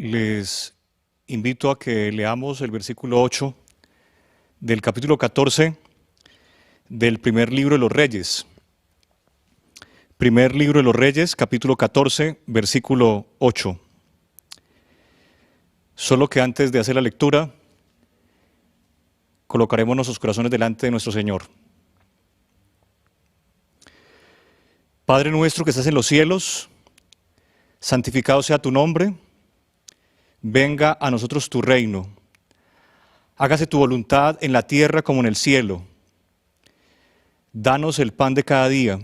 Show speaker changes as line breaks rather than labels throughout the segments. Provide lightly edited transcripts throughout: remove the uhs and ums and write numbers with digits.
Les invito a que leamos el versículo 8 del capítulo 14 del primer libro de los Reyes. Primer libro de los Reyes, capítulo 14, versículo 8. Solo que antes de hacer la lectura, colocaremos nuestros corazones delante de nuestro Señor. Padre nuestro que estás en los cielos, santificado sea tu nombre, venga a nosotros tu reino. Hágase tu voluntad en la tierra como en el cielo. Danos el pan de cada día.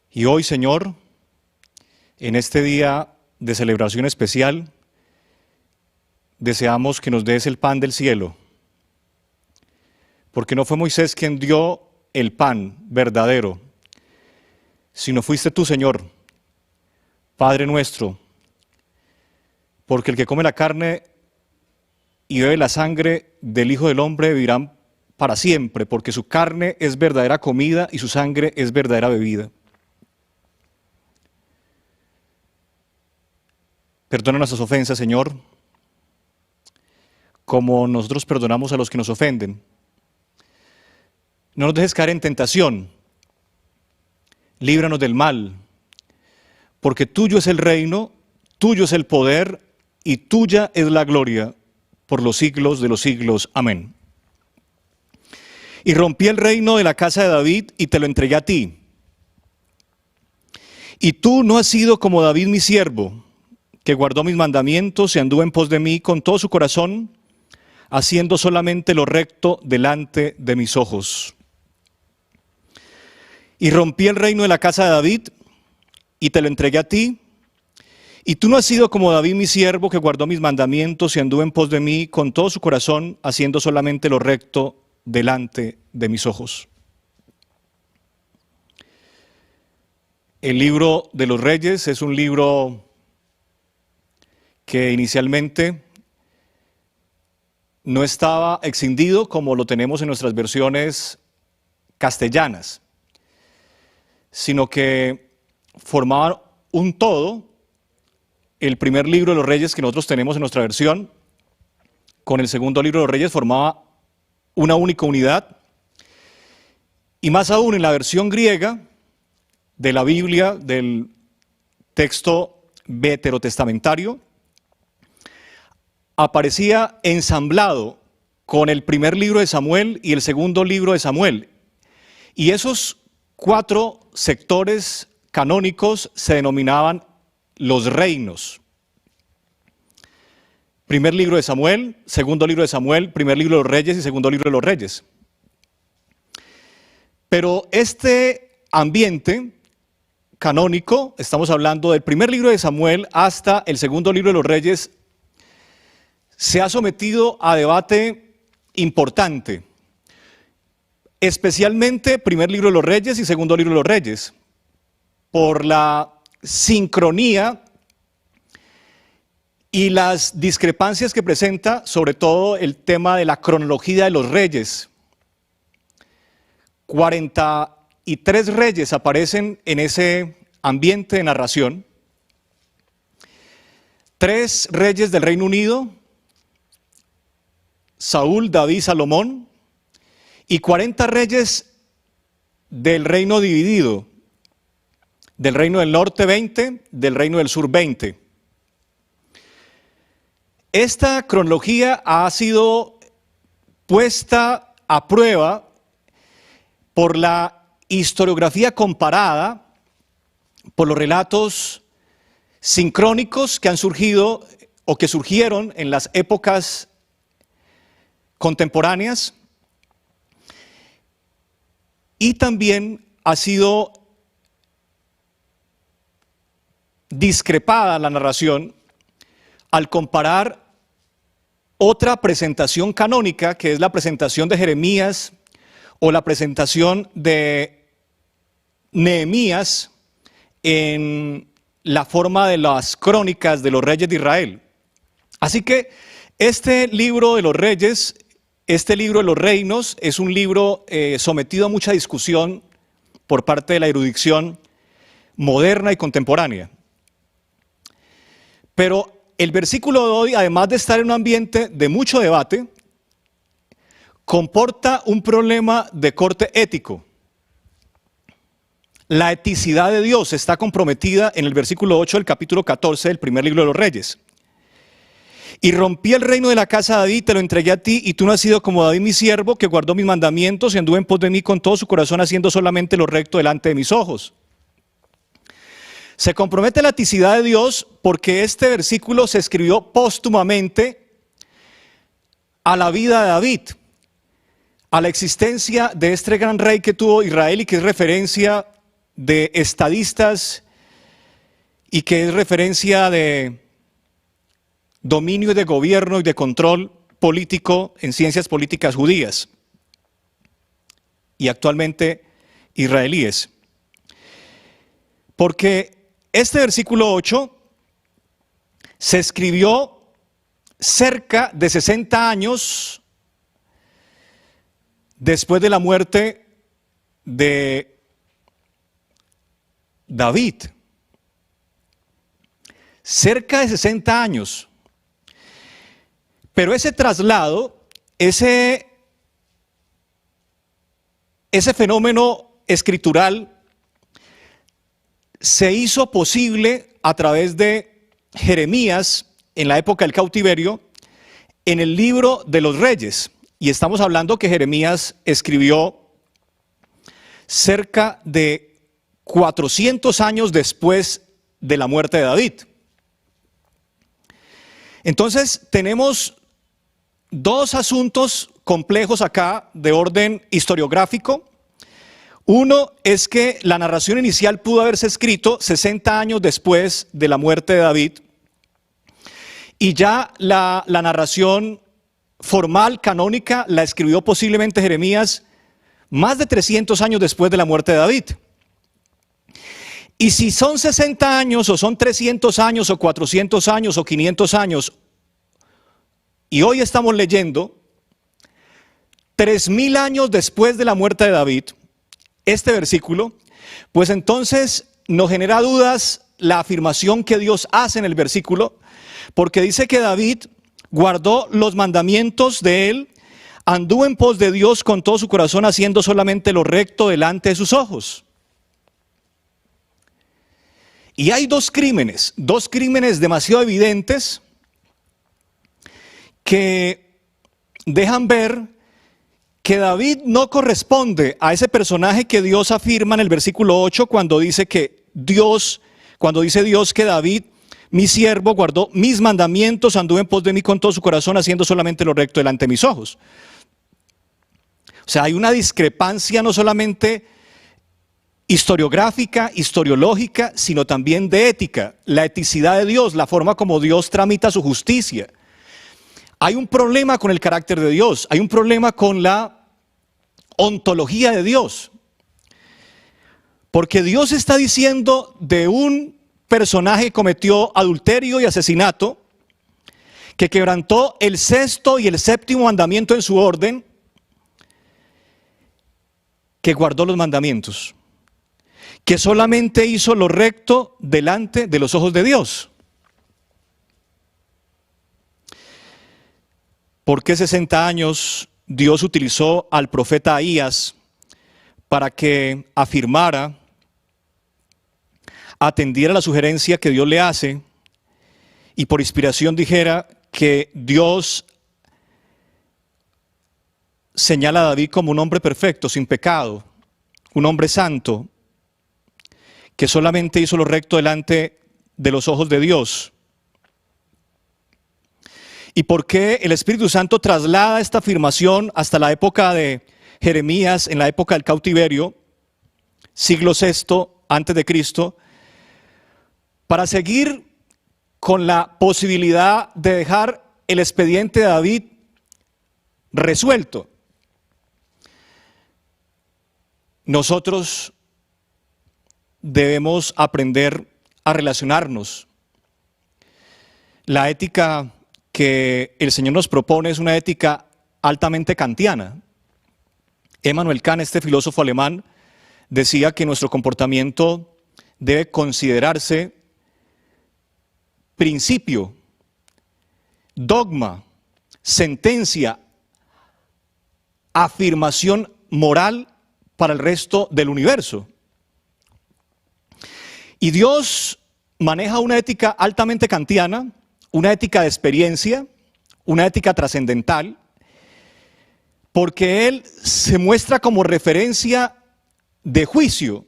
Y hoy, Señor, en este día de celebración especial, deseamos que nos des el pan del cielo. Porque no fue Moisés quien dio el pan verdadero, sino fuiste tú, Señor, Padre nuestro. Porque el que come la carne y bebe la sangre del Hijo del Hombre vivirán para siempre, porque su carne es verdadera comida y su sangre es verdadera bebida. Perdona nuestras ofensas, Señor, como nosotros perdonamos a los que nos ofenden. No nos dejes caer en tentación, líbranos del mal, porque tuyo es el reino, tuyo es el poder y tuya es la gloria por los siglos de los siglos. Amén. Y rompí el reino de la casa de David y te lo entregué a ti. Y tú no has sido como David mi siervo, que guardó mis mandamientos y anduvo en pos de mí con todo su corazón, haciendo solamente lo recto delante de mis ojos. Y rompí el reino de la casa de David y te lo entregué a ti. Y tú no has sido como David mi siervo, que guardó mis mandamientos y anduvo en pos de mí con todo su corazón, haciendo solamente lo recto delante de mis ojos. El libro de los Reyes es un libro que inicialmente no estaba escindido como lo tenemos en nuestras versiones castellanas, sino que formaban un todo. El primer libro de los Reyes que nosotros tenemos en nuestra versión, con el segundo libro de los Reyes formaba una única unidad. Y más aún en la versión griega de la Biblia, del texto veterotestamentario, aparecía ensamblado con el primer libro de Samuel y el segundo libro de Samuel. Y esos 4 sectores canónicos se denominaban los reinos. Primer libro de Samuel, segundo libro de Samuel, primer libro de los Reyes y segundo libro de los Reyes. Pero este ambiente canónico, estamos hablando del primer libro de Samuel hasta el segundo libro de los Reyes, se ha sometido a debate importante, especialmente primer libro de los Reyes y segundo libro de los Reyes, por la sincronía y las discrepancias que presenta, sobre todo el tema de la cronología de los reyes. 43 reyes aparecen en ese ambiente de narración. 3 reyes del Reino Unido, Saúl, David, Salomón, y 40 reyes del reino dividido, del reino del norte 20, del reino del sur 20. Esta cronología ha sido puesta a prueba por la historiografía comparada, por los relatos sincrónicos que han surgido o que surgieron en las épocas contemporáneas, y también ha sido discrepada la narración al comparar otra presentación canónica, que es la presentación de Jeremías o la presentación de Nehemías en la forma de las crónicas de los reyes de Israel. Así que este libro de los Reyes, este libro de los reinos, es un libro sometido a mucha discusión por parte de la erudición moderna y contemporánea. Pero el versículo de hoy, además de estar en un ambiente de mucho debate, comporta un problema de corte ético. La eticidad de Dios está comprometida en el versículo 8 del capítulo 14 del primer libro de los Reyes. Y rompí el reino de la casa de David, te lo entregué a ti, y tú no has sido como David mi siervo, que guardó mis mandamientos y anduvo en pos de mí con todo su corazón, haciendo solamente lo recto delante de mis ojos. Se compromete la eticidad de Dios porque este versículo se escribió póstumamente a la vida de David, a la existencia de este gran rey que tuvo Israel y que es referencia de estadistas y que es referencia de dominio y de gobierno y de control político en ciencias políticas judías y actualmente israelíes. Porque este versículo 8 se escribió cerca de 60 años después de la muerte de David. Cerca de 60 años. Pero ese traslado, ese fenómeno escritural se hizo posible a través de Jeremías en la época del cautiverio, en el libro de los Reyes. Y estamos hablando que Jeremías escribió cerca de 400 años después de la muerte de David. Entonces tenemos dos asuntos complejos acá de orden historiográfico. Uno es que la narración inicial pudo haberse escrito 60 años después de la muerte de David y ya la narración formal, canónica, la escribió posiblemente Jeremías más de 300 años después de la muerte de David. Y si son 60 años o son 300 años o 400 años o 500 años, y hoy estamos leyendo 3000 años después de la muerte de David, este versículo, pues entonces nos genera dudas la afirmación que Dios hace en el versículo, porque dice que David guardó los mandamientos de él, anduvo en pos de Dios con todo su corazón, haciendo solamente lo recto delante de sus ojos. Y hay dos crímenes demasiado evidentes que dejan ver que David no corresponde a ese personaje que Dios afirma en el versículo 8 cuando dice Dios que David, mi siervo, guardó mis mandamientos, anduvo en pos de mí con todo su corazón, haciendo solamente lo recto delante de mis ojos. O sea, hay una discrepancia no solamente historiográfica, historiológica, sino también de ética, la eticidad de Dios, la forma como Dios tramita su justicia. Hay un problema con el carácter de Dios, hay un problema con la ontología de Dios. Porque Dios está diciendo de un personaje que cometió adulterio y asesinato, que quebrantó el sexto y el séptimo mandamiento en su orden, que guardó los mandamientos, que solamente hizo lo recto delante de los ojos de Dios. ¿Por qué 60 años Dios utilizó al profeta Ahías para que afirmara, atendiera la sugerencia que Dios le hace y por inspiración dijera que Dios señala a David como un hombre perfecto, sin pecado, un hombre santo, que solamente hizo lo recto delante de los ojos de Dios? ¿Y por qué el Espíritu Santo traslada esta afirmación hasta la época de Jeremías, en la época del cautiverio, siglo VI antes de Cristo, para seguir con la posibilidad de dejar el expediente de David resuelto? Nosotros debemos aprender a relacionarnos. La ética que el Señor nos propone es una ética altamente kantiana. Immanuel Kant, este filósofo alemán, decía que nuestro comportamiento debe considerarse principio, dogma, sentencia, afirmación moral para el resto del universo. Y Dios maneja una ética altamente kantiana, una ética de experiencia, una ética trascendental, porque Él se muestra como referencia de juicio.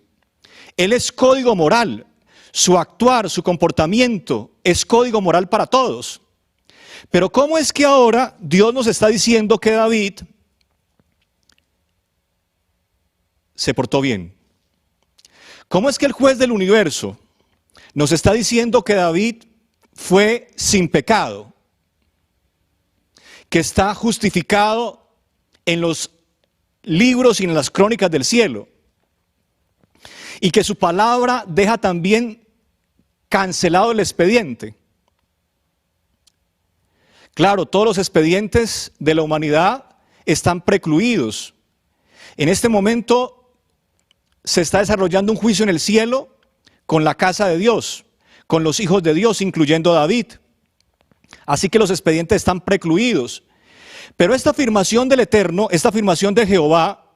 Él es código moral. Su actuar, su comportamiento es código moral para todos. Pero ¿cómo es que ahora Dios nos está diciendo que David se portó bien? ¿Cómo es que el juez del universo nos está diciendo que David fue sin pecado, que está justificado en los libros y en las crónicas del cielo, y que su palabra deja también cancelado el expediente? Claro, todos los expedientes de la humanidad están precluidos. En este momento se está desarrollando un juicio en el cielo con la casa de Dios, con los hijos de Dios, incluyendo a David. Así que los expedientes están precluidos. Pero esta afirmación del Eterno, esta afirmación de Jehová,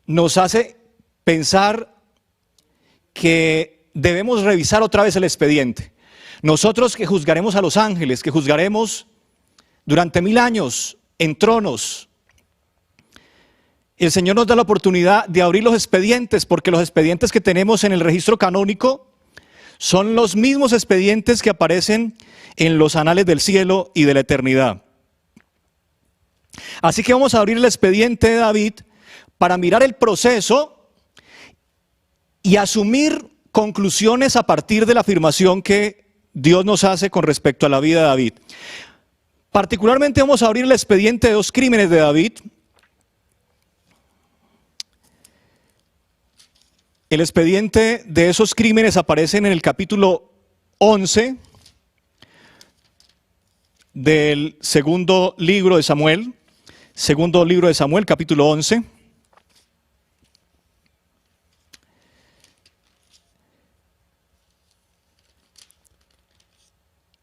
nos hace pensar que debemos revisar otra vez el expediente. Nosotros que juzgaremos a los ángeles, que juzgaremos durante 1000 años en tronos, el Señor nos da la oportunidad de abrir los expedientes, porque los expedientes que tenemos en el registro canónico son los mismos expedientes que aparecen en los anales del cielo y de la eternidad. Así que vamos a abrir el expediente de David para mirar el proceso y asumir conclusiones a partir de la afirmación que Dios nos hace con respecto a la vida de David. Particularmente vamos a abrir el expediente de 2 crímenes de David. El expediente de esos crímenes aparece en el capítulo 11 del segundo libro de Samuel. Segundo libro de Samuel, capítulo 11.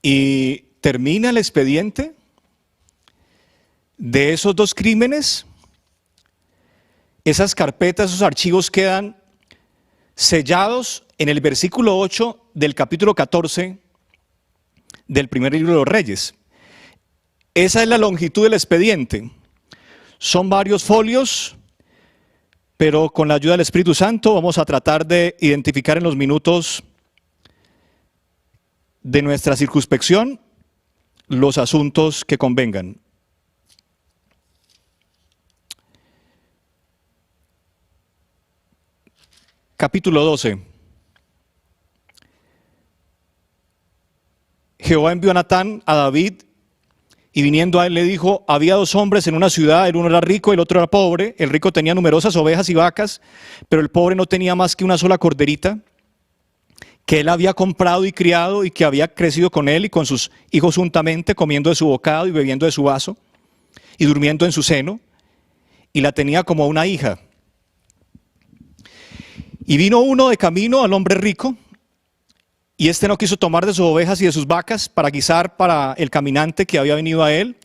Y termina el expediente de esos 2 crímenes. Esas carpetas, esos archivos quedan sellados en el versículo 8 del capítulo 14 del primer libro de los Reyes. Esa es la longitud del expediente. Son varios folios, pero con la ayuda del Espíritu Santo vamos a tratar de identificar en los minutos de nuestra circunspección los asuntos que convengan. Capítulo 12. Jehová envió a Natán a David, y viniendo a él le dijo: había 2 hombres en una ciudad, el uno era rico y el otro era pobre. El rico tenía numerosas ovejas y vacas, pero el pobre no tenía más que una sola corderita, que él había comprado y criado, y que había crecido con él y con sus hijos juntamente, comiendo de su bocado y bebiendo de su vaso, y durmiendo en su seno, y la tenía como una hija. Y vino uno de camino al hombre rico, y éste no quiso tomar de sus ovejas y de sus vacas para guisar para el caminante que había venido a él,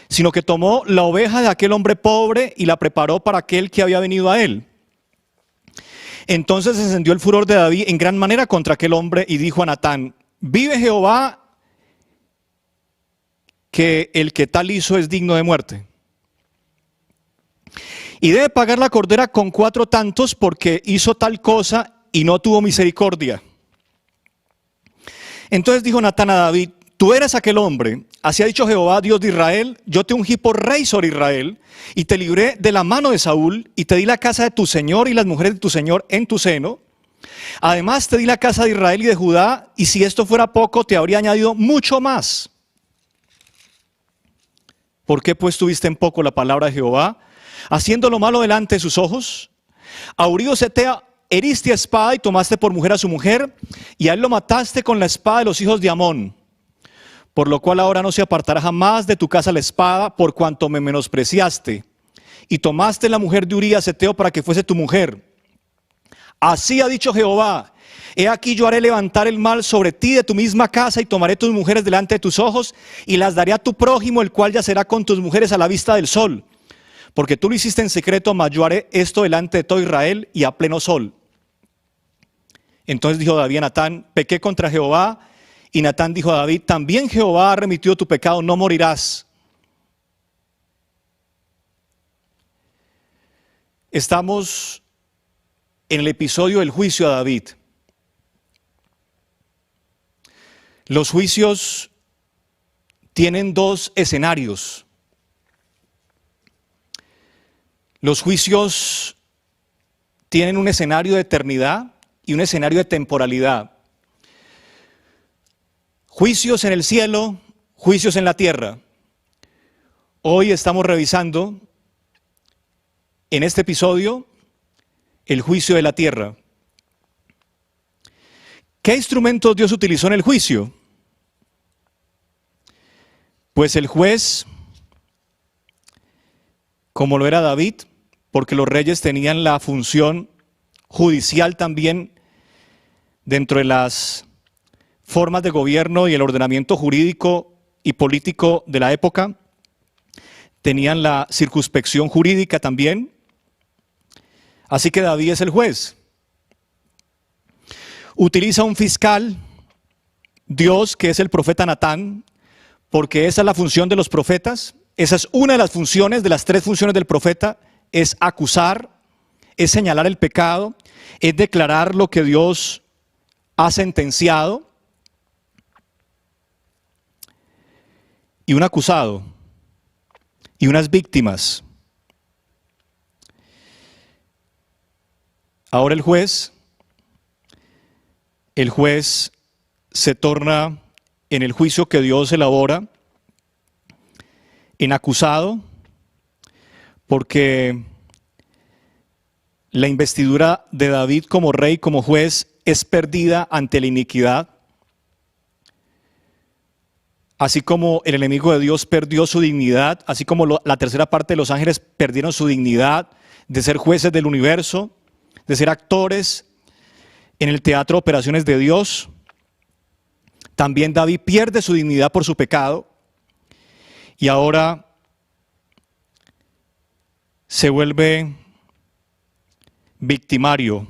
sino que tomó la oveja de aquel hombre pobre y la preparó para aquel que había venido a él. Entonces encendió el furor de David en gran manera contra aquel hombre y dijo a Natán: vive Jehová, que el que tal hizo es digno de muerte. Y debe pagar la cordera con 4 tantos, porque hizo tal cosa y no tuvo misericordia. Entonces dijo Natán a David: tú eres aquel hombre. Así ha dicho Jehová, Dios de Israel: yo te ungí por rey sobre Israel, y te libré de la mano de Saúl, y te di la casa de tu señor y las mujeres de tu señor en tu seno. Además te di la casa de Israel y de Judá, y si esto fuera poco, te habría añadido mucho más. ¿Por qué pues tuviste en poco la palabra de Jehová, haciendo lo malo delante de sus ojos? A Urío Setea heriste a espada y tomaste por mujer a su mujer, y a él lo mataste con la espada de los hijos de Amón. Por lo cual ahora no se apartará jamás de tu casa la espada, por cuanto me menospreciaste, y tomaste la mujer de Urías Eteo para que fuese tu mujer. Así ha dicho Jehová: He aquí yo haré levantar el mal sobre ti de tu misma casa y tomaré tus mujeres delante de tus ojos y las daré a tu prójimo, el cual yacerá con tus mujeres a la vista del sol. Porque tú lo hiciste en secreto, mas yo haré esto delante de todo Israel y a pleno sol. Entonces dijo David a Natán, pequé contra Jehová. Y Natán dijo a David, también Jehová ha remitido tu pecado, no morirás. Estamos en el episodio del juicio a David. Los juicios tienen dos escenarios. Los juicios tienen un escenario de eternidad y un escenario de temporalidad. Juicios en el cielo, juicios en la tierra. Hoy estamos revisando en este episodio el juicio de la tierra. ¿Qué instrumentos Dios utilizó en el juicio? Pues el juez, como lo era David, porque los reyes tenían la función judicial también dentro de las formas de gobierno y el ordenamiento jurídico y político de la época, tenían la circunspección jurídica también. Así que David es el juez. Utiliza un fiscal, Dios, que es el profeta Natán, porque esa es la función de los profetas. Esa es una de las funciones, de las tres funciones del profeta, es acusar, es señalar el pecado, es declarar lo que Dios ha sentenciado. Y un acusado, y unas víctimas. Ahora el juez se torna en el juicio que Dios elabora en acusado, porque la investidura de David como rey, como juez, es perdida ante la iniquidad. Así como el enemigo de Dios perdió su dignidad, así como la tercera parte de los ángeles perdieron su dignidad de ser jueces del universo, de ser actores en el teatro de operaciones de Dios, también David pierde su dignidad por su pecado y ahora se vuelve victimario.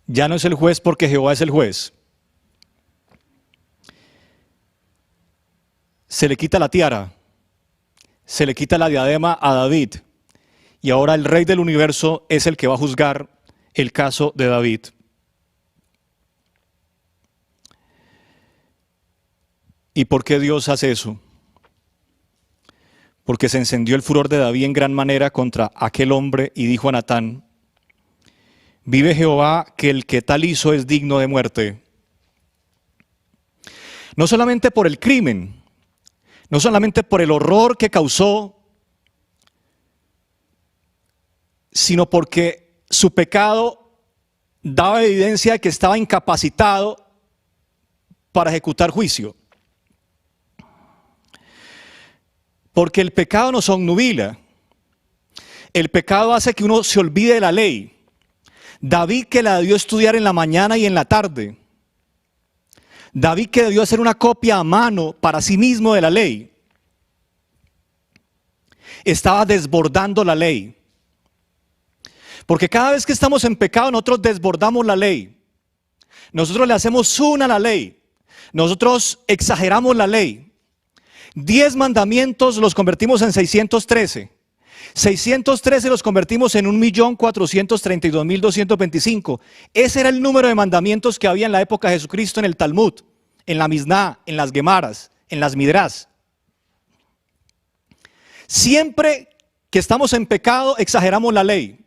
Ya no es el juez porque Jehová es el juez. Se le quita la tiara, se le quita la diadema a David y ahora el rey del universo es el que va a juzgar el caso de David. ¿Y por qué Dios hace eso? Porque se encendió el furor de David en gran manera contra aquel hombre y dijo a Natán, vive Jehová que el que tal hizo es digno de muerte. No solamente por el crimen, no solamente por el horror que causó, sino porque su pecado daba evidencia de que estaba incapacitado para ejecutar juicio. Porque el pecado nos obnubila. El pecado hace que uno se olvide de la ley. David, que la debió estudiar en la mañana y en la tarde. David, que debió hacer una copia a mano para sí mismo de la ley, estaba desbordando la ley. Porque cada vez que estamos en pecado, nosotros desbordamos la ley. Nosotros le hacemos a la ley. Nosotros exageramos la ley. 10 mandamientos los convertimos en 613. 613 los convertimos en 1.432.225. Ese era el número de mandamientos que había en la época de Jesucristo en el Talmud, en la Misná, en las Gemaras, en las Midrash. Siempre que estamos en pecado, exageramos la ley.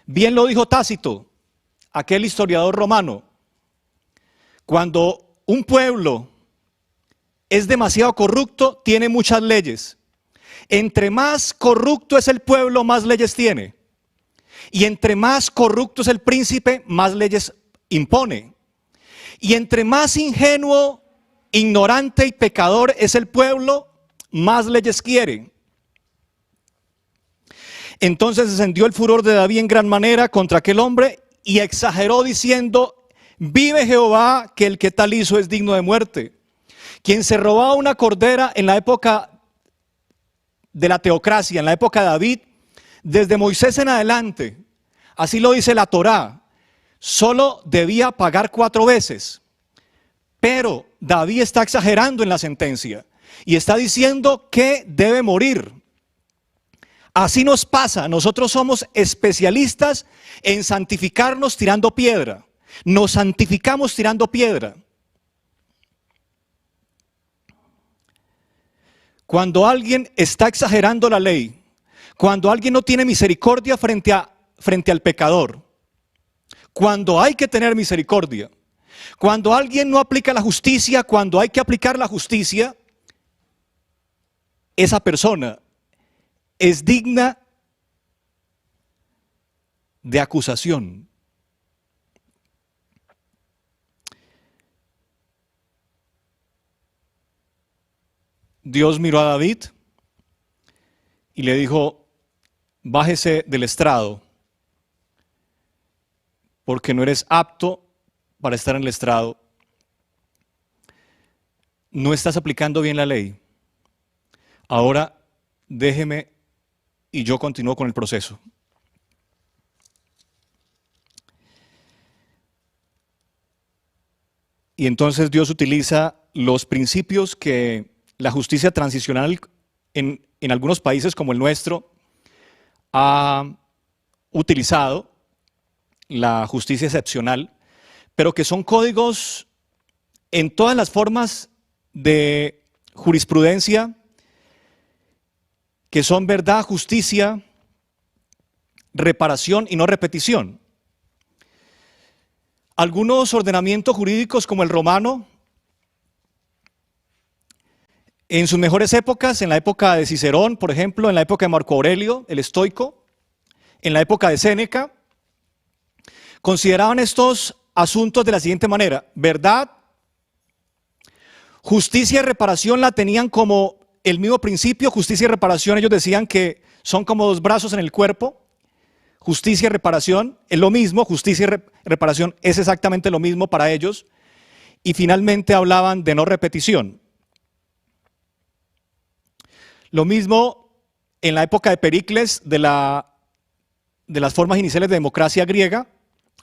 Bien lo dijo Tácito, aquel historiador romano. Cuando un pueblo es demasiado corrupto, tiene muchas leyes. Entre más corrupto es el pueblo, más leyes tiene. Y entre más corrupto es el príncipe, más leyes impone. Y entre más ingenuo, ignorante y pecador es el pueblo, más leyes quiere. Entonces encendió el furor de David en gran manera contra aquel hombre y exageró diciendo, vive Jehová que el que tal hizo es digno de muerte. Quien se robaba una cordera en la época de la teocracia, en la época de David, desde Moisés en adelante, así lo dice la Torá, solo debía pagar 4 veces. Pero David está exagerando en la sentencia y está diciendo que debe morir. Así nos pasa, nosotros somos especialistas en santificarnos tirando piedra. Nos santificamos tirando piedra. Cuando alguien está exagerando la ley, cuando alguien no tiene misericordia frente al pecador, cuando hay que tener misericordia, cuando alguien no aplica la justicia, cuando hay que aplicar la justicia, esa persona es digna de acusación. Dios miró a David y le dijo: bájese del estrado, porque no eres apto para estar en el estrado. No estás aplicando bien la ley. Ahora déjeme y yo continúo con el proceso. Y entonces Dios utiliza los principios que la justicia transicional en algunos países como el nuestro ha utilizado, la justicia excepcional, pero que son códigos en todas las formas de jurisprudencia, que son verdad, justicia, reparación y no repetición. Algunos ordenamientos jurídicos como el romano, en sus mejores épocas, en la época de Cicerón, por ejemplo, en la época de Marco Aurelio, el estoico, en la época de Séneca, consideraban estos asuntos de la siguiente manera: verdad, justicia y reparación la tenían como el mismo principio. Justicia y reparación, ellos decían que son como 2 brazos en el cuerpo. Justicia y reparación es lo mismo, justicia y reparación es exactamente lo mismo para ellos. Y finalmente hablaban de no repetición. Lo mismo en la época de Pericles, de las formas iniciales de democracia griega,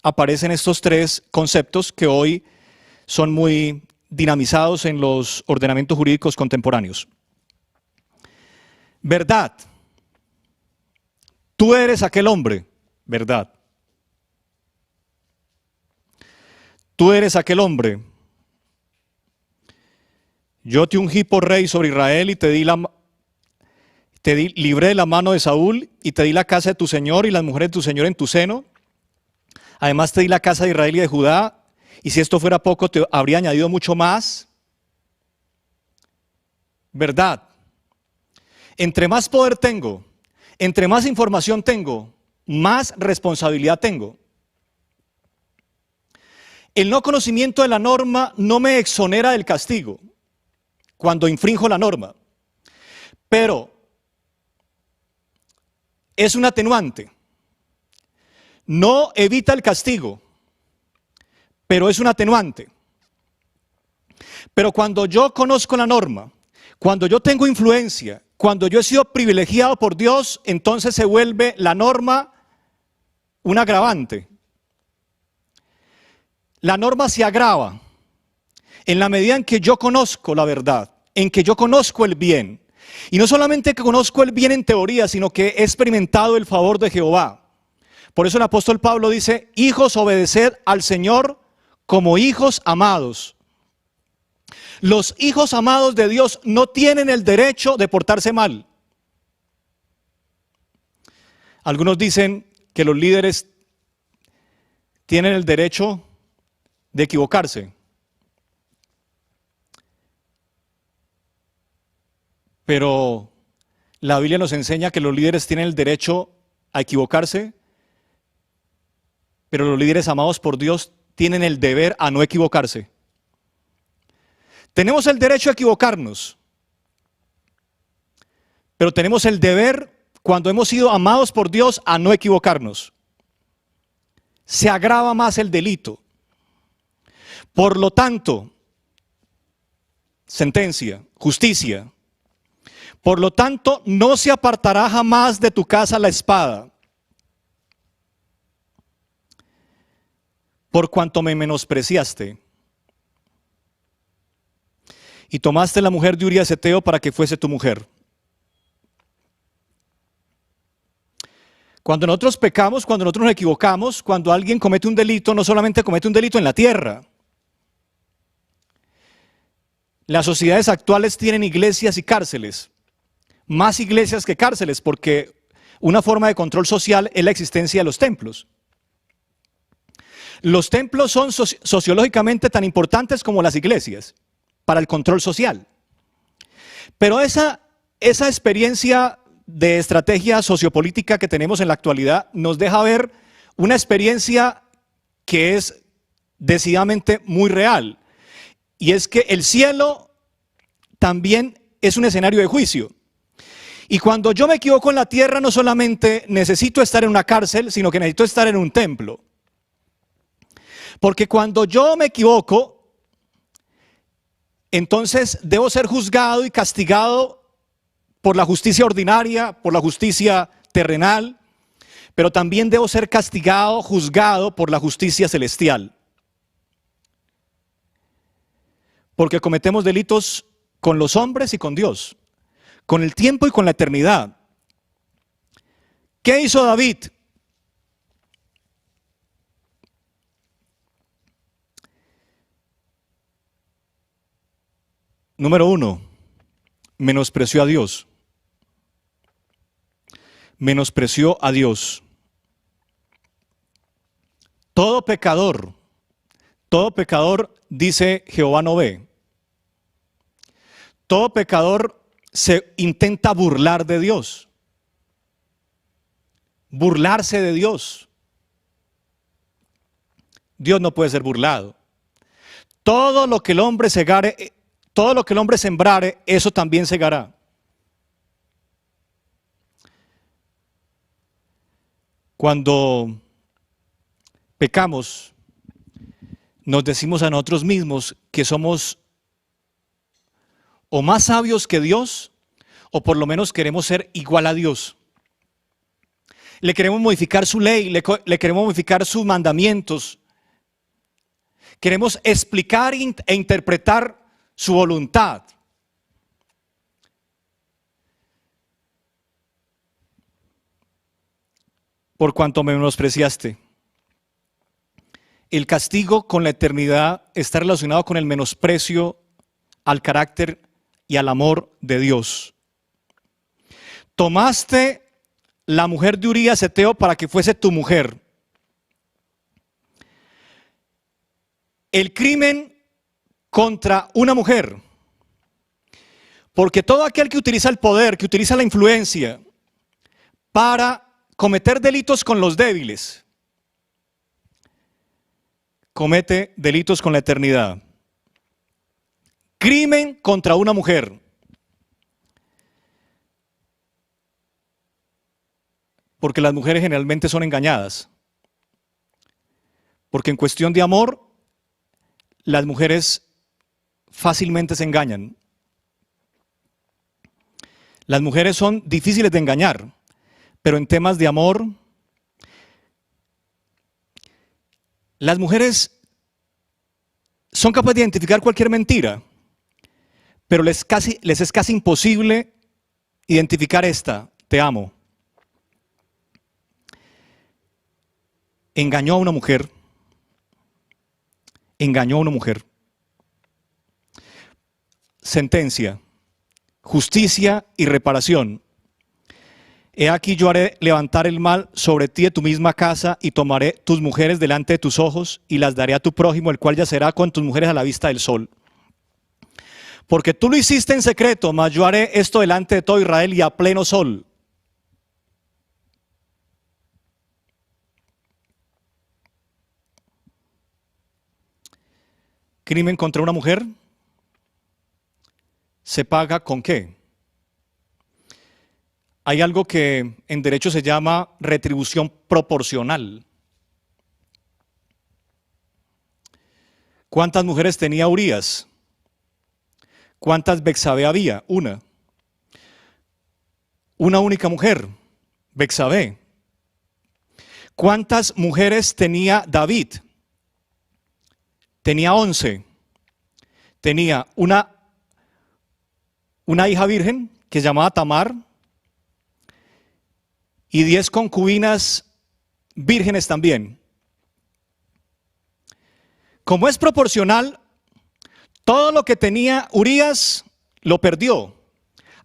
aparecen estos 3 conceptos que hoy son muy dinamizados en los ordenamientos jurídicos contemporáneos. Verdad. Tú eres aquel hombre, verdad. Tú eres aquel hombre. Yo te ungí por rey sobre Israel y libré de la mano de Saúl y te di la casa de tu señor y las mujeres de tu señor en tu seno. Además te di la casa de Israel y de Judá, y si esto fuera poco te habría añadido mucho más. Verdad. Entre más poder tengo, entre más información tengo, más responsabilidad tengo. El no conocimiento de la norma no me exonera del castigo cuando infrinjo la norma, pero es un atenuante. No evita el castigo, pero es un atenuante. Pero cuando yo conozco la norma, cuando yo tengo influencia, cuando yo he sido privilegiado por Dios, entonces se vuelve la norma un agravante. La norma se agrava en la medida en que yo conozco la verdad, en que yo conozco el bien. Y no solamente que conozco el bien en teoría, sino que he experimentado el favor de Jehová. Por eso el apóstol Pablo dice: hijos, obedeced al Señor como hijos amados. Los hijos amados de Dios no tienen el derecho de portarse mal. Algunos dicen que los líderes tienen el derecho de equivocarse. Pero la Biblia nos enseña que los líderes tienen el derecho a equivocarse, pero los líderes amados por Dios tienen el deber a no equivocarse. Tenemos el derecho a equivocarnos, pero tenemos el deber, cuando hemos sido amados por Dios, a no equivocarnos. Se agrava más el delito. Por lo tanto, sentencia, justicia. Por lo tanto, no se apartará jamás de tu casa la espada, por cuanto me menospreciaste. Y tomaste la mujer de Urías Eteo para que fuese tu mujer. Cuando nosotros pecamos, cuando nosotros nos equivocamos, cuando alguien comete un delito, no solamente comete un delito en la tierra. Las sociedades actuales tienen iglesias y cárceles. Más iglesias que cárceles, porque una forma de control social es la existencia de los templos. Los templos son sociológicamente tan importantes como las iglesias para el control social. Pero esa experiencia de estrategia sociopolítica que tenemos en la actualidad nos deja ver una experiencia que es decididamente muy real. Y es que el cielo también es un escenario de juicio. Y cuando yo me equivoco en la tierra, no solamente necesito estar en una cárcel, sino que necesito estar en un templo. Porque cuando yo me equivoco, entonces debo ser juzgado y castigado por la justicia ordinaria, por la justicia terrenal, pero también debo ser castigado, juzgado por la justicia celestial. Porque cometemos delitos con los hombres y con Dios, con el tiempo y con la eternidad. ¿Qué hizo David? Número 1, menospreció a Dios. Menospreció a Dios. Todo pecador, dice Jehová no ve. Todo pecador se intenta burlar de Dios. Burlarse de Dios. Dios no puede ser burlado. Todo lo que el hombre segare, todo lo que el hombre sembrare, eso también segará. Cuando pecamos, nos decimos a nosotros mismos que somos o más sabios que Dios, o por lo menos queremos ser igual a Dios. Le queremos modificar su ley, le queremos modificar sus mandamientos. Queremos explicar e interpretar su voluntad. Por cuanto me menospreciaste. El castigo con la eternidad está relacionado con el menosprecio al carácter y al amor de Dios. Tomaste la mujer de Urías Eteo para que fuese tu mujer. El crimen contra una mujer, porque todo aquel que utiliza el poder, que utiliza la influencia para cometer delitos con los débiles, comete delitos con la eternidad. Crimen contra una mujer. Porque las mujeres generalmente son engañadas. Porque en cuestión de amor, las mujeres fácilmente se engañan. Las mujeres son difíciles de engañar, pero en temas de amor, las mujeres son capaces de identificar cualquier mentira, pero les es casi imposible identificar esta: te amo. Engañó a una mujer. Engañó a una mujer. Sentencia, justicia y reparación. He aquí yo haré levantar el mal sobre ti de tu misma casa y tomaré tus mujeres delante de tus ojos y las daré a tu prójimo, el cual yacerá con tus mujeres a la vista del sol. Porque tú lo hiciste en secreto, mas yo haré esto delante de todo Israel y a pleno sol. Crimen contra una mujer se paga ¿con qué? Hay algo que en derecho se llama retribución proporcional. ¿Cuántas mujeres tenía Urías? ¿Cuántas Betsabé había? Una. Una única mujer, Betsabé. ¿Cuántas mujeres tenía David? Tenía 11. Tenía una hija virgen que se llamaba Tamar y 10 concubinas vírgenes también. Como es proporcional, todo lo que tenía Urías lo perdió.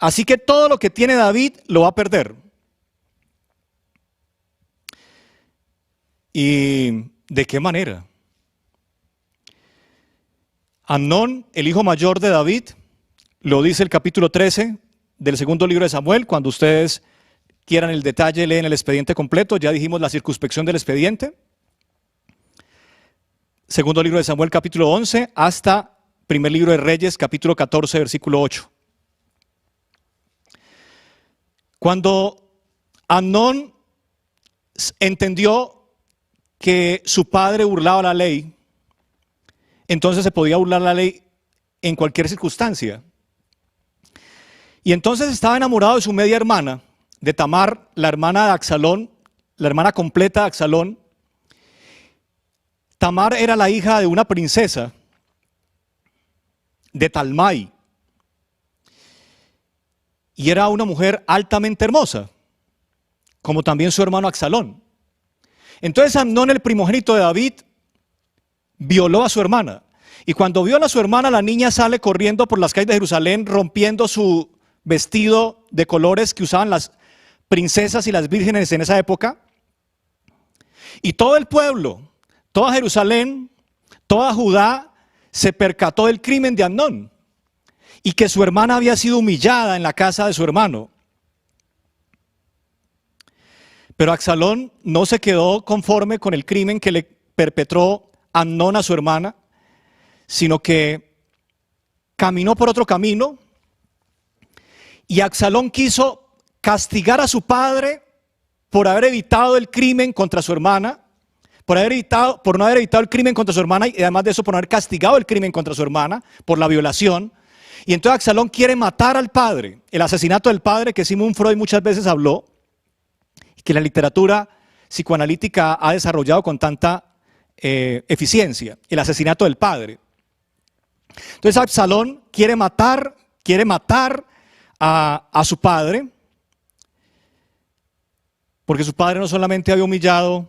Así que todo lo que tiene David lo va a perder. ¿Y de qué manera? Amnón, el hijo mayor de David, lo dice el capítulo 13 del segundo libro de Samuel. Cuando ustedes quieran el detalle, leen el expediente completo. Ya dijimos la circunspección del expediente. Segundo libro de Samuel, capítulo 11, hasta primer libro de Reyes, capítulo 14, versículo 8. Cuando Amnón entendió que su padre burlaba la ley, entonces se podía burlar la ley en cualquier circunstancia. Y entonces estaba enamorado de su media hermana, de Tamar, la hermana de Absalón, la hermana completa de Absalón. Tamar era la hija de una princesa de Talmai y era una mujer altamente hermosa, como también su hermano Absalón. Entonces Amnón, el primogénito de David, violó a su hermana. Y cuando viola a su hermana, la niña sale corriendo por las calles de Jerusalén, rompiendo su vestido de colores que usaban las princesas y las vírgenes en esa época. Y todo el pueblo, toda Jerusalén, toda Judá, se percató del crimen de Amnón y que su hermana había sido humillada en la casa de su hermano. Pero Absalón no se quedó conforme con el crimen que le perpetró Amnón a su hermana, sino que caminó por otro camino y Absalón quiso castigar a su padre por haber evitado el crimen contra su hermana, por no haber evitado el crimen contra su hermana y además de eso por no haber castigado el crimen contra su hermana por la violación. Y entonces Absalón quiere matar al padre, el asesinato del padre que Sigmund Freud muchas veces habló, que la literatura psicoanalítica ha desarrollado con tanta eficiencia, el asesinato del padre. Entonces Absalón quiere matar a su padre, porque su padre no solamente había humillado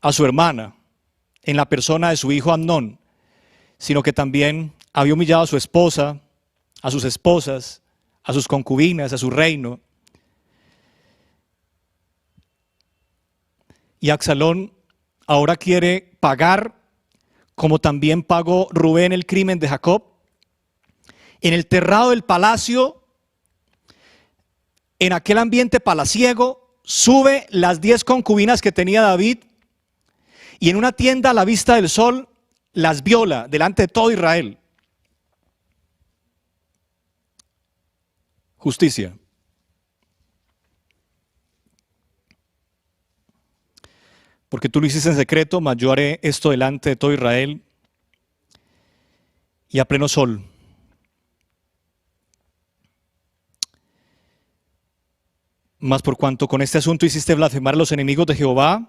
a su hermana en la persona de su hijo Amnón, sino que también había humillado a su esposa, a sus esposas, a sus concubinas, a su reino. Y Absalón ahora quiere pagar, como también pagó Rubén el crimen de Jacob. En el terrado del palacio, en aquel ambiente palaciego, sube las 10 concubinas que tenía David y en una tienda a la vista del sol las viola delante de todo Israel. Justicia. Porque tú lo hiciste en secreto, mas yo haré esto delante de todo Israel y a pleno sol. Mas por cuanto con este asunto hiciste blasfemar a los enemigos de Jehová,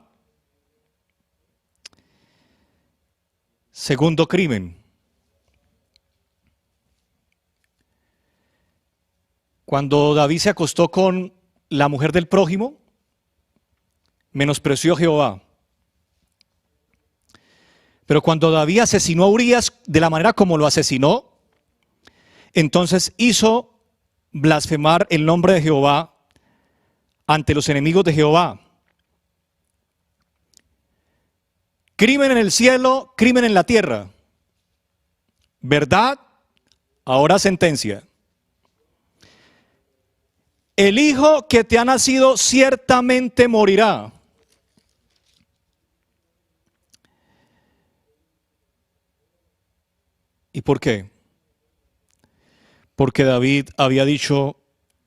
segundo crimen. Cuando David se acostó con la mujer del prójimo, menospreció a Jehová. Pero cuando David asesinó a Urías de la manera como lo asesinó, entonces hizo blasfemar el nombre de Jehová ante los enemigos de Jehová. Crimen en el cielo, crimen en la tierra. Verdad, ahora sentencia. El hijo que te ha nacido ciertamente morirá. ¿Y por qué? Porque David había dicho,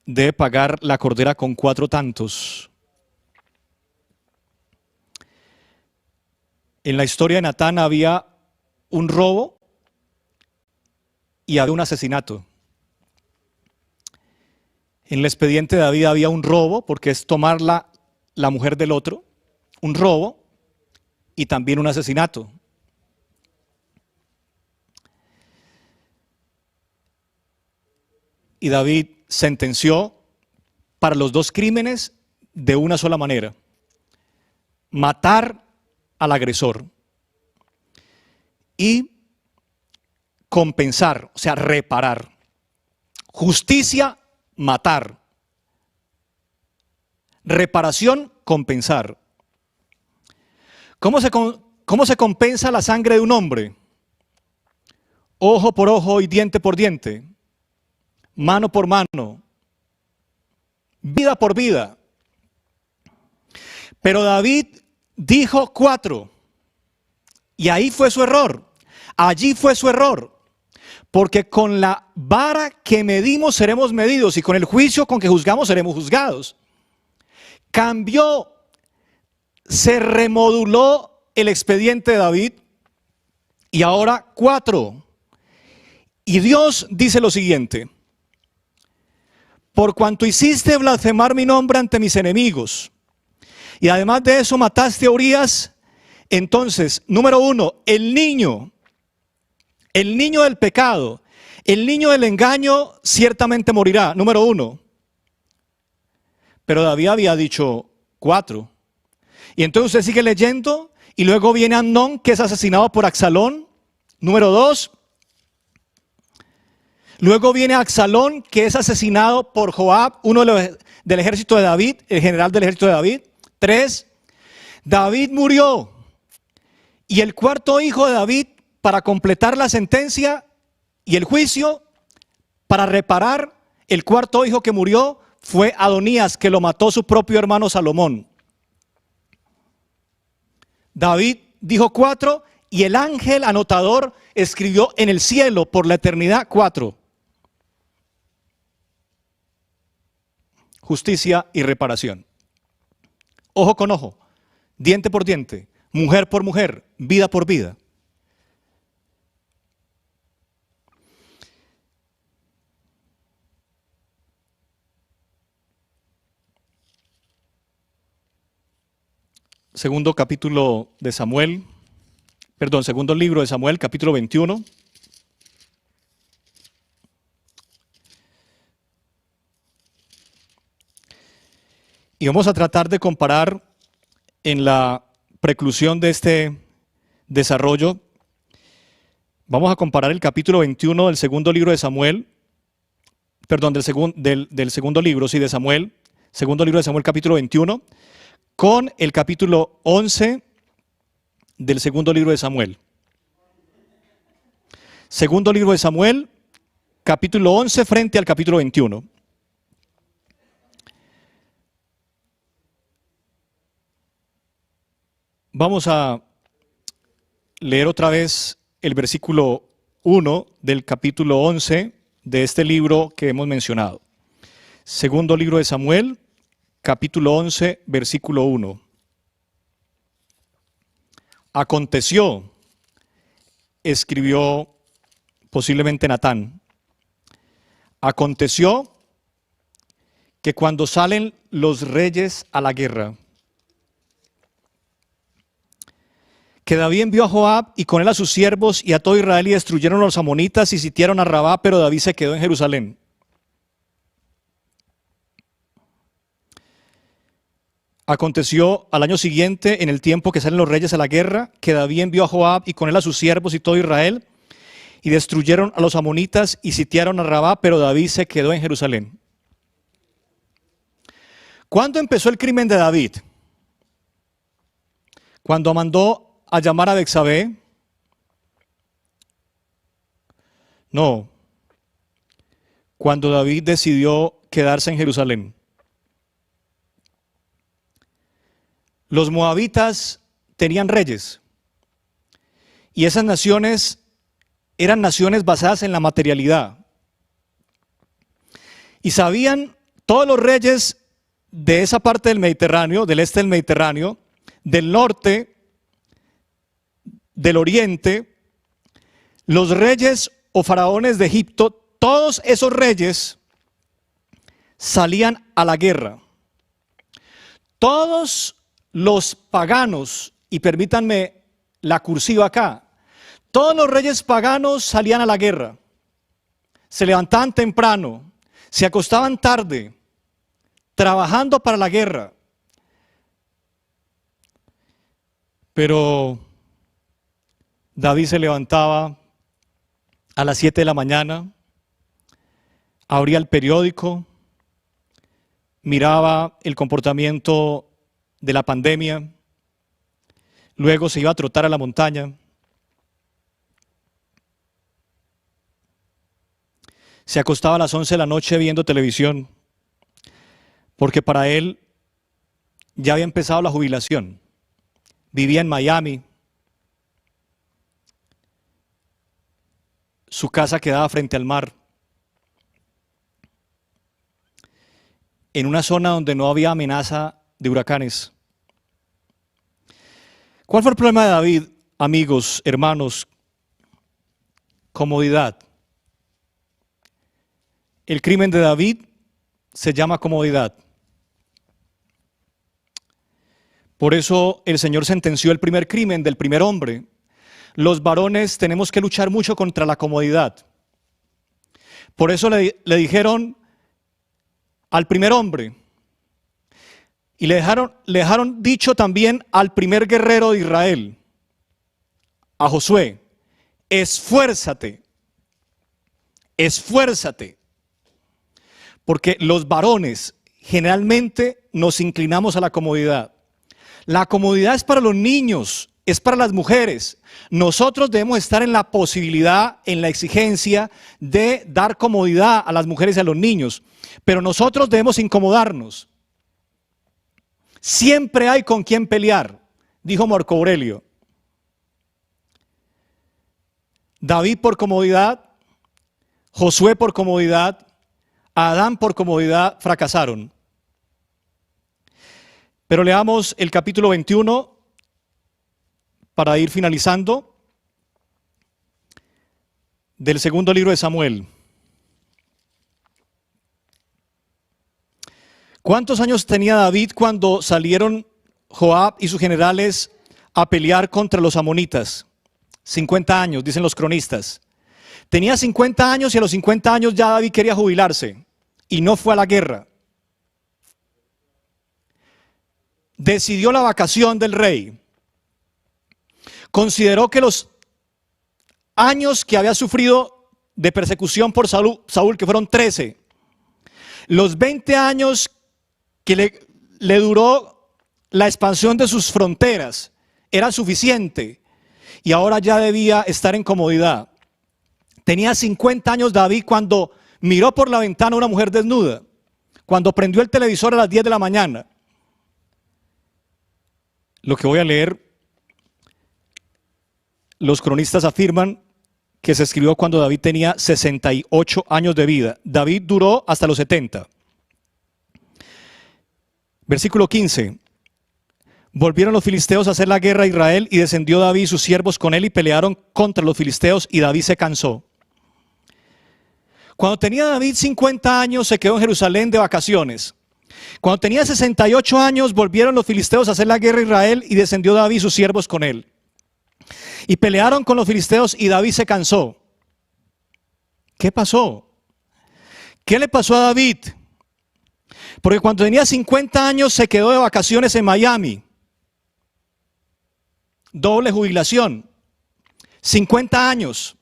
debe pagar la cordera con 4 tantos. En la historia de Natán había un robo y había un asesinato. En el expediente de David había un robo, porque es tomar la mujer del otro, un robo y también un asesinato. Y David sentenció para los dos crímenes de una sola manera: matar al agresor y compensar, o sea, reparar. Justicia, matar. Reparación, compensar. ¿Cómo se compensa la sangre de un hombre? Ojo por ojo y diente por diente. Mano por mano. Vida por vida. Pero David dijo 4. Y ahí fue su error. Allí fue su error. Porque con la vara que medimos seremos medidos, y con el juicio con que juzgamos seremos juzgados. Cambió, se remoduló el expediente de David, y ahora 4. Y Dios dice lo siguiente: por cuanto hiciste blasfemar mi nombre ante mis enemigos, y además de eso mataste a Urías, entonces, número 1, el niño del pecado, el niño del engaño ciertamente morirá, número 1. Pero David había dicho 4. Y entonces usted sigue leyendo, y luego viene Amnón, que es asesinado por Absalón, número 2. Luego viene Absalón, que es asesinado por Joab, uno del ejército de David, el general del ejército de David. 3. David murió. Y el cuarto hijo de David, para completar la sentencia y el juicio, para reparar el cuarto hijo que murió, fue Adonías, que lo mató su propio hermano Salomón. David dijo 4, y el ángel anotador escribió en el cielo por la eternidad 4. Justicia y reparación. Ojo con ojo, diente por diente, mujer por mujer, vida por vida. Segundo libro de Samuel, capítulo 21. Y vamos a tratar de comparar en la preclusión de este desarrollo. Vamos a comparar el capítulo 21 del segundo libro de Samuel, del segundo libro, sí, de Samuel, segundo libro de Samuel, capítulo 21, con el capítulo 11 del segundo libro de Samuel. Segundo libro de Samuel, capítulo 11 frente al capítulo 21. Vamos a leer otra vez el versículo 1 del capítulo 11 de este libro que hemos mencionado. Segundo libro de Samuel, capítulo 11, versículo 1. Aconteció, escribió posiblemente Natán, aconteció que cuando salen los reyes a la guerra, que David envió a Joab y con él a sus siervos y a todo Israel, y destruyeron a los amonitas y sitiaron a Rabá, pero David se quedó en Jerusalén. Aconteció al año siguiente, en el tiempo que salen los reyes a la guerra, que David envió a Joab y con él a sus siervos y todo Israel, y destruyeron a los amonitas y sitiaron a Rabá, pero David se quedó en Jerusalén. ¿Cuándo empezó el crimen de David? Cuando mandó a llamar a Betsabé. No. Cuando David decidió quedarse en Jerusalén. Los moabitas tenían reyes, y esas naciones eran naciones basadas en la materialidad. Y sabían todos los reyes de esa parte del Mediterráneo, del este del Mediterráneo, del norte, del oriente Los reyes o faraones de Egipto, todos esos reyes salían a la guerra. Todos los paganos, y permítanme la cursiva acá, todos los reyes paganos salían a la guerra. Se levantaban temprano, se acostaban tarde, trabajando para la guerra. Pero David se levantaba a las 7 de la mañana, abría el periódico, miraba el comportamiento de la pandemia, luego se iba a trotar a la montaña, se acostaba a las 11 de la noche viendo televisión, porque para él ya había empezado la jubilación. Vivía en Miami, su casa quedaba frente al mar, en una zona donde no había amenaza de huracanes. ¿Cuál fue el problema de David, amigos, hermanos? Comodidad. El crimen de David se llama comodidad. Por eso el Señor sentenció el primer crimen del primer hombre. Los varones tenemos que luchar mucho contra la comodidad. Por eso le dijeron al primer hombre, y le dejaron dicho también al primer guerrero de Israel, a Josué: esfuérzate, esfuérzate. Porque los varones generalmente nos inclinamos a la comodidad. La comodidad es para los niños, es para las mujeres. Nosotros debemos estar en la posibilidad, en la exigencia de dar comodidad a las mujeres y a los niños. Pero nosotros debemos incomodarnos. Siempre hay con quien pelear, dijo Marco Aurelio. David por comodidad, Josué por comodidad, Adán por comodidad fracasaron. Pero leamos el capítulo 21 para ir finalizando del segundo libro de Samuel. ¿Cuántos años tenía David cuando salieron Joab y sus generales a pelear contra los amonitas? 50 años, dicen los cronistas. Tenía 50 años y a los 50 años ya David quería jubilarse y no fue a la guerra. Decidió la vacación del rey. Consideró que los años que había sufrido de persecución por Saúl, que fueron 13, los 20 años que le duró la expansión de sus fronteras, era suficiente y ahora ya debía estar en comodidad. Tenía 50 años David cuando miró por la ventana a una mujer desnuda, cuando prendió el televisor a las 10 de la mañana. Lo que voy a leer, los cronistas afirman que se escribió cuando David tenía 68 años de vida. David duró hasta los 70. Versículo 15. Volvieron los filisteos a hacer la guerra a Israel y descendió David y sus siervos con él y pelearon contra los filisteos y David se cansó. Cuando tenía David 50 años se quedó en Jerusalén de vacaciones. Cuando tenía 68 años volvieron los filisteos a hacer la guerra a Israel y descendió David y sus siervos con él. Y pelearon con los filisteos y David se cansó. ¿Qué pasó? ¿Qué le pasó a David? Porque cuando tenía 50 años se quedó de vacaciones en Miami. Doble jubilación. 50 años.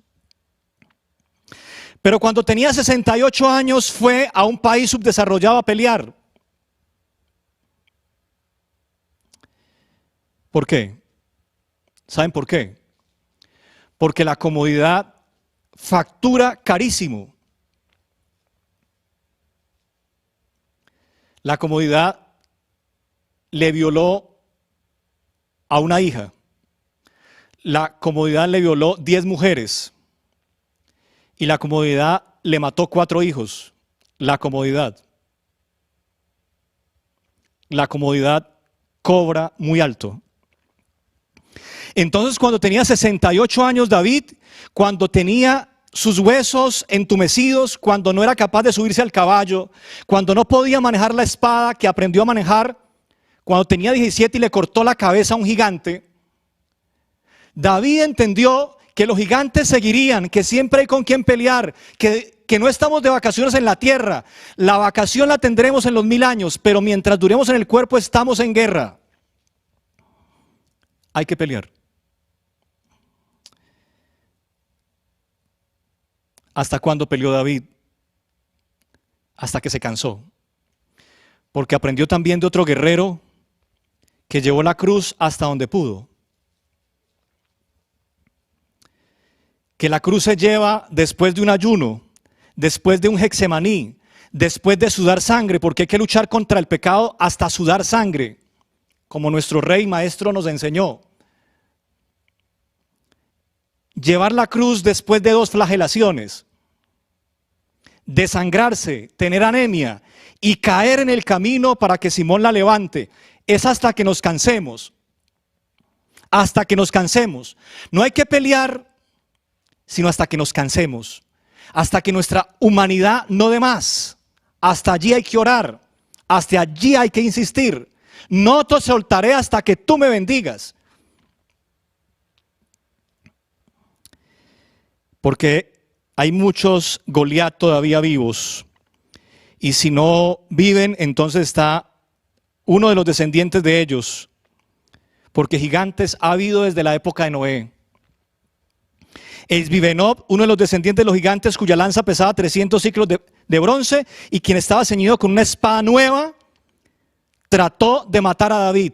Pero cuando tenía 68 años fue a un país subdesarrollado a pelear. ¿Por qué? ¿Saben por qué? Porque la comodidad factura carísimo. La comodidad le violó a una hija. La comodidad le violó 10 mujeres. Y la comodidad le mató 4 hijos. La comodidad. La comodidad cobra muy alto. Entonces, cuando tenía 68 años David, cuando tenía sus huesos entumecidos, cuando no era capaz de subirse al caballo, cuando no podía manejar la espada que aprendió a manejar, cuando tenía 17 y le cortó la cabeza a un gigante. David entendió que los gigantes seguirían, que siempre hay con quien pelear, que no estamos de vacaciones en la tierra. La vacación la tendremos en los 1000 años, pero mientras duremos en el cuerpo estamos en guerra. Hay que pelear. ¿Hasta cuándo peleó David? Hasta que se cansó. Porque aprendió también de otro guerrero que llevó la cruz hasta donde pudo. Que la cruz se lleva después de un ayuno, después de un Getsemaní, después de sudar sangre, porque hay que luchar contra el pecado hasta sudar sangre, como nuestro rey maestro nos enseñó. Llevar la cruz después de 2 flagelaciones, desangrarse, tener anemia y caer en el camino para que Simón la levante, es hasta que nos cansemos. Hasta que nos cansemos. No hay que pelear, sino hasta que nos cansemos, hasta que nuestra humanidad no dé más. Hasta allí hay que orar, hasta allí hay que insistir. No te soltaré hasta que tú me bendigas. Porque hay muchos Goliat todavía vivos, y si no viven, entonces está uno de los descendientes de ellos, porque gigantes ha habido desde la época de Noé. Esbibenob, uno de los descendientes de los gigantes, cuya lanza pesaba 300 ciclos de bronce, y quien estaba ceñido con una espada nueva, trató de matar a David.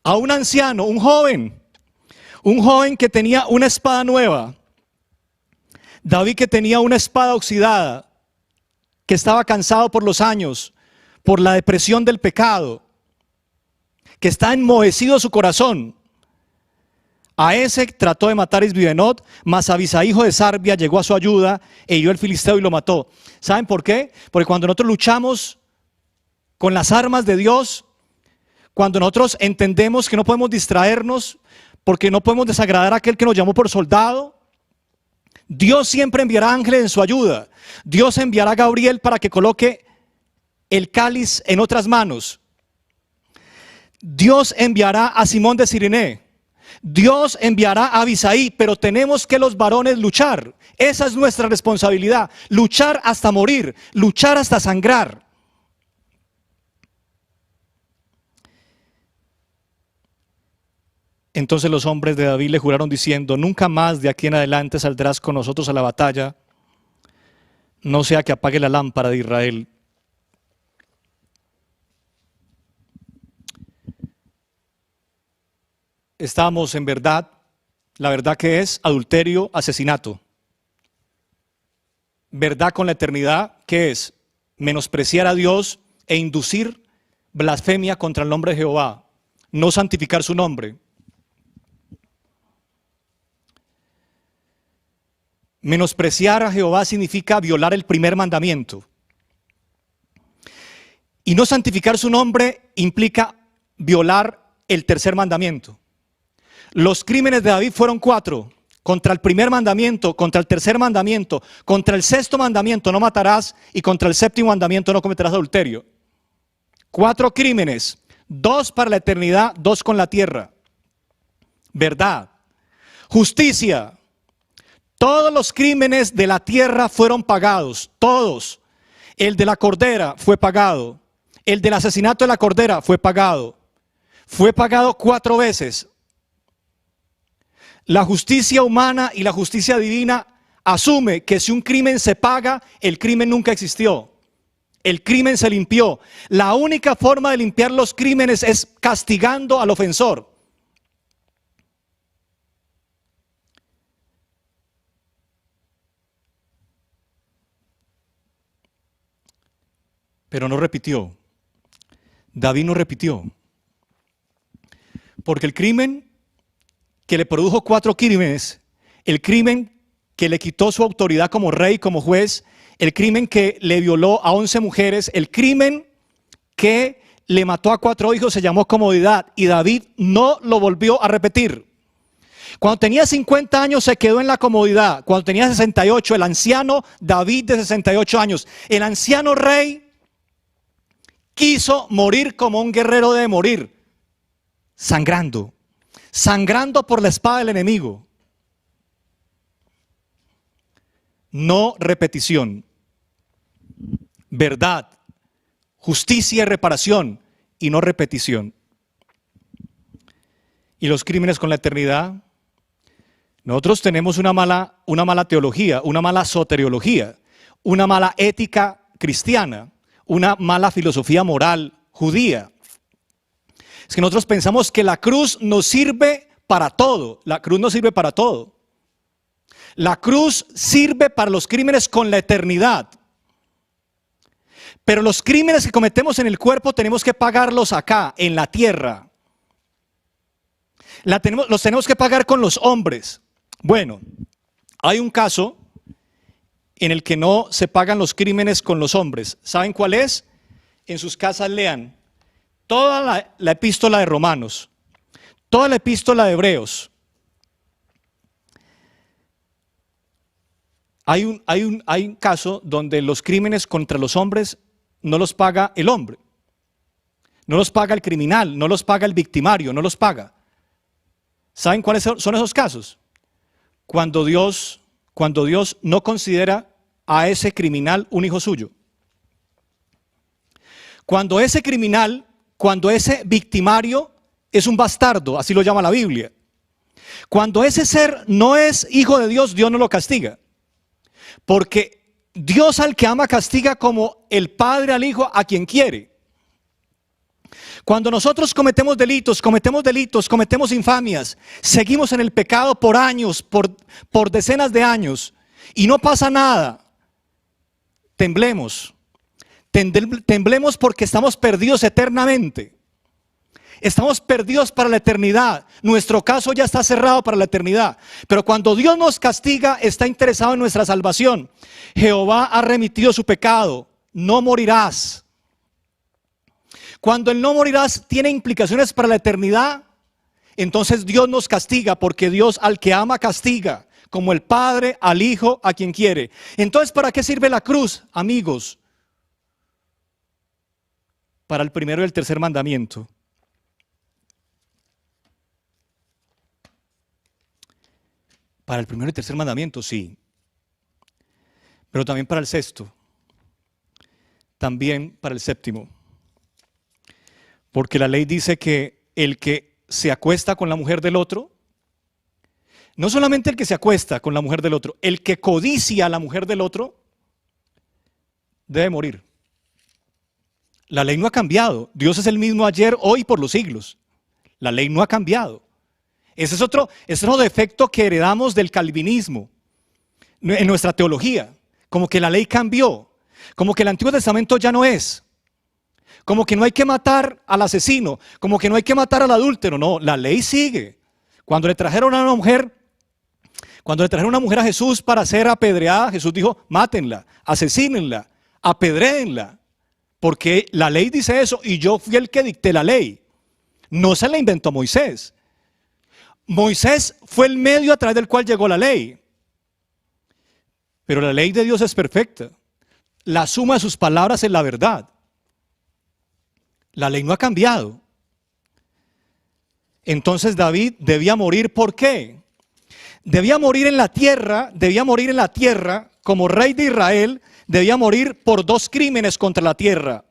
A un anciano, un joven que tenía una espada nueva. David, que tenía una espada oxidada, que estaba cansado por los años, por la depresión del pecado, que está enmohecido su corazón. A ese trató de matar Isbibenob, mas Abisai, hijo de Sarbia, llegó a su ayuda e hirió al filisteo y lo mató. ¿Saben por qué? Porque cuando nosotros luchamos con las armas de Dios, cuando nosotros entendemos que no podemos distraernos, porque no podemos desagradar a aquel que nos llamó por soldado, Dios siempre enviará ángeles en su ayuda. Dios enviará a Gabriel para que coloque el cáliz en otras manos. Dios enviará a Simón de Sirene. Dios enviará a Abisai, pero tenemos que los varones luchar. Esa es nuestra responsabilidad, luchar hasta morir, luchar hasta sangrar. Entonces los hombres de David le juraron diciendo: nunca más de aquí en adelante saldrás con nosotros a la batalla, no sea que apague la lámpara de Israel. Estamos en verdad, la verdad que es adulterio, asesinato. Verdad con la eternidad, que es menospreciar a Dios e inducir blasfemia contra el nombre de Jehová, no santificar su nombre. Menospreciar a Jehová significa violar el primer mandamiento. Y no santificar su nombre implica violar el tercer mandamiento. Los crímenes de David fueron 4, contra el primer mandamiento, contra el tercer mandamiento, contra el sexto mandamiento, no matarás, y contra el séptimo mandamiento, no cometerás adulterio. 4 crímenes, 2 para la eternidad, 2 con la tierra. Verdad, justicia. Todos los crímenes de la tierra fueron pagados, todos. El de la cordera fue pagado, el del asesinato de la cordera fue pagado 4 veces. La justicia humana y la justicia divina asume que si un crimen se paga, el crimen nunca existió. El crimen se limpió. La única forma de limpiar los crímenes es castigando al ofensor. Pero no repitió. David no repitió. Porque el crimen que le produjo 4 crímenes, el crimen que le quitó su autoridad como rey, como juez, el crimen que le violó a 11 mujeres, el crimen que le mató a 4 hijos se llamó comodidad, y David no lo volvió a repetir. Cuando tenía 50 años se quedó en la comodidad. Cuando tenía 68, el anciano David de 68 años, el anciano rey quiso morir como un guerrero debe morir, sangrando, sangrando por la espada del enemigo. No repetición, verdad, justicia y reparación, y no repetición. Y los crímenes con la eternidad. Nosotros tenemos una mala teología, una mala soteriología, una mala ética cristiana, una mala filosofía moral judía. Es que nosotros pensamos que la cruz nos sirve para todo. La cruz no sirve para todo. La cruz sirve para los crímenes con la eternidad. Pero los crímenes que cometemos en el cuerpo tenemos que pagarlos acá, en la tierra. Los tenemos que pagar con los hombres. Bueno, hay un caso en el que no se pagan los crímenes con los hombres. ¿Saben cuál es? En sus casas lean toda la epístola de Romanos, toda la epístola de Hebreos. Hay un caso donde los crímenes contra los hombres no los paga el hombre, no los paga el criminal, no los paga el victimario, no los paga. ¿Saben cuáles son esos casos? Cuando Dios no considera a ese criminal un hijo suyo. Cuando ese criminal, cuando ese victimario es un bastardo, así lo llama la Biblia. Cuando ese ser no es hijo de Dios, Dios no lo castiga. Porque Dios al que ama castiga como el padre al hijo a quien quiere. Cuando nosotros cometemos delitos, cometemos infamias, seguimos en el pecado por años, por decenas de años, y no pasa nada, temblemos porque estamos perdidos eternamente. Estamos perdidos para la eternidad. Nuestro caso ya está cerrado para la eternidad. Pero cuando Dios nos castiga, está interesado en nuestra salvación. Jehová ha remitido su pecado, no morirás. Cuando el no morirás tiene implicaciones para la eternidad, entonces Dios nos castiga, porque Dios al que ama castiga, como el Padre al Hijo a quien quiere. Entonces, ¿para qué sirve la cruz, amigos? Para el primero y el tercer mandamiento. Para el primero y tercer mandamiento, sí. Pero también para el sexto. También para el séptimo. Porque la ley dice que el que se acuesta con la mujer del otro, no solamente el que se acuesta con la mujer del otro, el que codicia a la mujer del otro, debe morir. La ley no ha cambiado. Dios es el mismo ayer, hoy y por los siglos. La ley no ha cambiado. Ese es otro defecto que heredamos del calvinismo en nuestra teología. Como que la ley cambió, como que el Antiguo Testamento ya no es, como que no hay que matar al asesino, como que no hay que matar al adúltero. No, la ley sigue. Cuando le trajeron a una mujer a Jesús para ser apedreada, Jesús dijo: mátenla, asesínenla, apedréenla, porque la ley dice eso y yo fui el que dicté la ley. No se la inventó Moisés. Moisés fue el medio a través del cual llegó la ley. Pero la ley de Dios es perfecta. La suma de sus palabras es la verdad. La ley no ha cambiado. Entonces David debía morir. ¿Por qué? Debía morir en la tierra como rey de Israel. Debía morir por dos crímenes contra la tierra,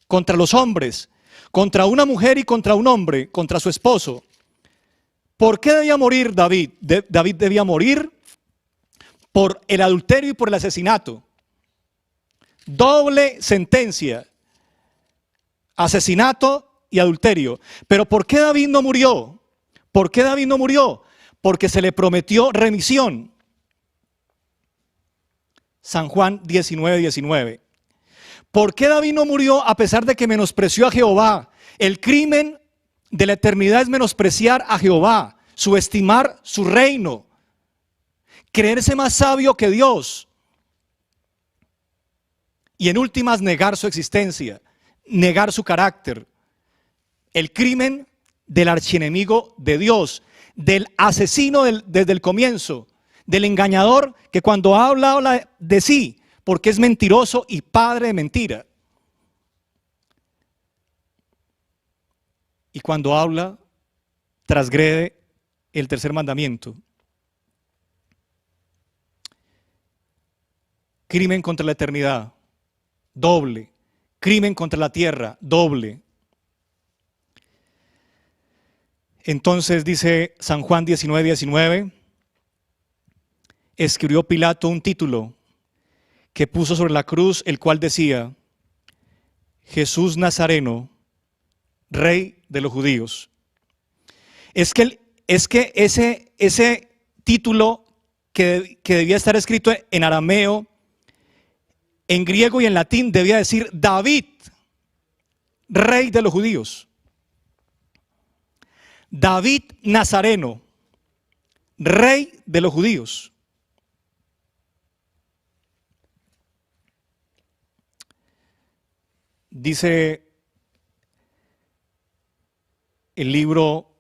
contra los hombres, contra una mujer y contra un hombre, contra su esposo. ¿Por qué debía morir David? David debía morir por el adulterio y por el asesinato. Doble sentencia: asesinato y adulterio. Pero ¿por qué David no murió? ¿Por qué David no murió? Porque se le prometió remisión. San Juan 19:19. ¿Por qué David no murió a pesar de que menospreció a Jehová? El crimen de la eternidad es menospreciar a Jehová, subestimar su reino, creerse más sabio que Dios y en últimas negar su existencia, negar su carácter. El crimen del archienemigo de Dios, del asesino desde el comienzo, del engañador que cuando habla de sí, porque es mentiroso y padre de mentira. Y cuando habla, transgrede el tercer mandamiento. Crimen contra la eternidad, doble. Crimen contra la tierra, doble. Entonces dice San Juan 19:19, escribió Pilato un título que puso sobre la cruz, el cual decía: Jesús Nazareno, Rey de los judíos. Es que ese título que debía estar escrito en arameo, en griego y en latín debía decir David, Rey de los judíos. David Nazareno, Rey de los judíos. Dice el libro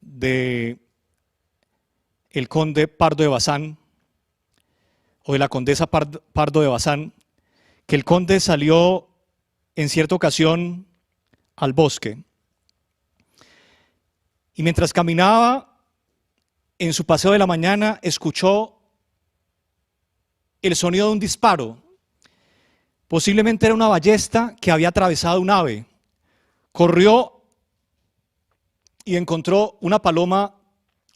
de el conde Pardo de Bazán, o de la condesa Pardo de Bazán, que el conde salió en cierta ocasión al bosque. Y mientras caminaba en su paseo de la mañana, escuchó el sonido de un disparo. Posiblemente era una ballesta que había atravesado un ave. Corrió y encontró una paloma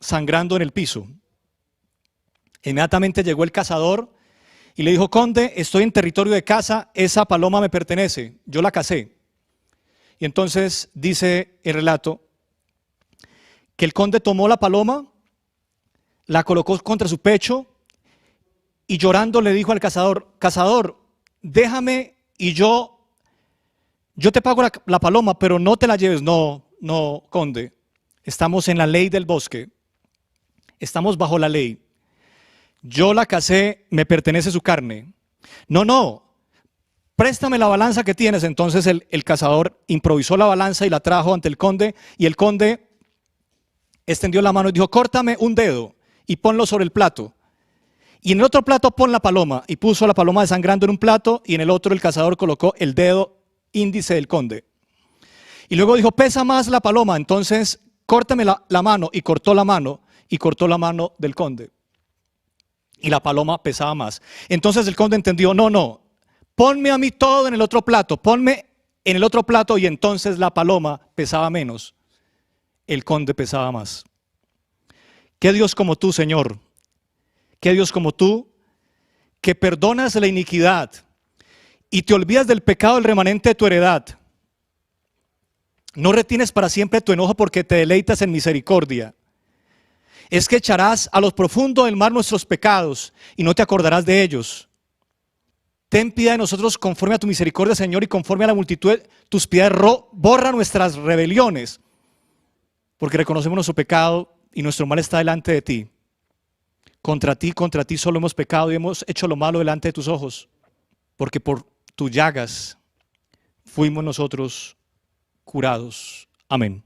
sangrando en el piso. Inmediatamente llegó el cazador y le dijo: conde, estoy en territorio de caza, esa paloma me pertenece, yo la cacé. Y entonces dice el relato que el conde tomó la paloma, la colocó contra su pecho y llorando le dijo al cazador: cazador, déjame y yo te pago la paloma, pero no te la lleves. No, conde, estamos en la ley del bosque, estamos bajo la ley. Yo la cacé, me pertenece su carne. No, préstame la balanza que tienes. Entonces el cazador improvisó la balanza y la trajo ante el conde, y el conde extendió la mano y dijo: córtame un dedo y ponlo sobre el plato. Y en el otro plato pon la paloma, y puso la paloma desangrando en un plato, y en el otro el cazador colocó el dedo índice del conde. Y luego dijo: pesa más la paloma, entonces córtame la mano, y cortó la mano, y cortó la mano del conde. Y la paloma pesaba más. Entonces el conde entendió: no, ponme a mí todo en el otro plato, ponme en el otro plato, y entonces la paloma pesaba menos, el conde pesaba más. ¿Qué Dios como tú, Señor? ¿Qué Dios como tú, que perdonas la iniquidad y te olvidas del pecado del remanente de tu heredad? No retienes para siempre tu enojo, porque te deleitas en misericordia. Es que echarás a los profundos del mar nuestros pecados y no te acordarás de ellos. Ten piedad de nosotros conforme a tu misericordia, Señor, y conforme a la multitud de tus piedades borra nuestras rebeliones, porque reconocemos nuestro pecado y nuestro mal está delante de ti. Contra ti solo hemos pecado y hemos hecho lo malo delante de tus ojos, porque por tus llagas fuimos nosotros curados. Amén.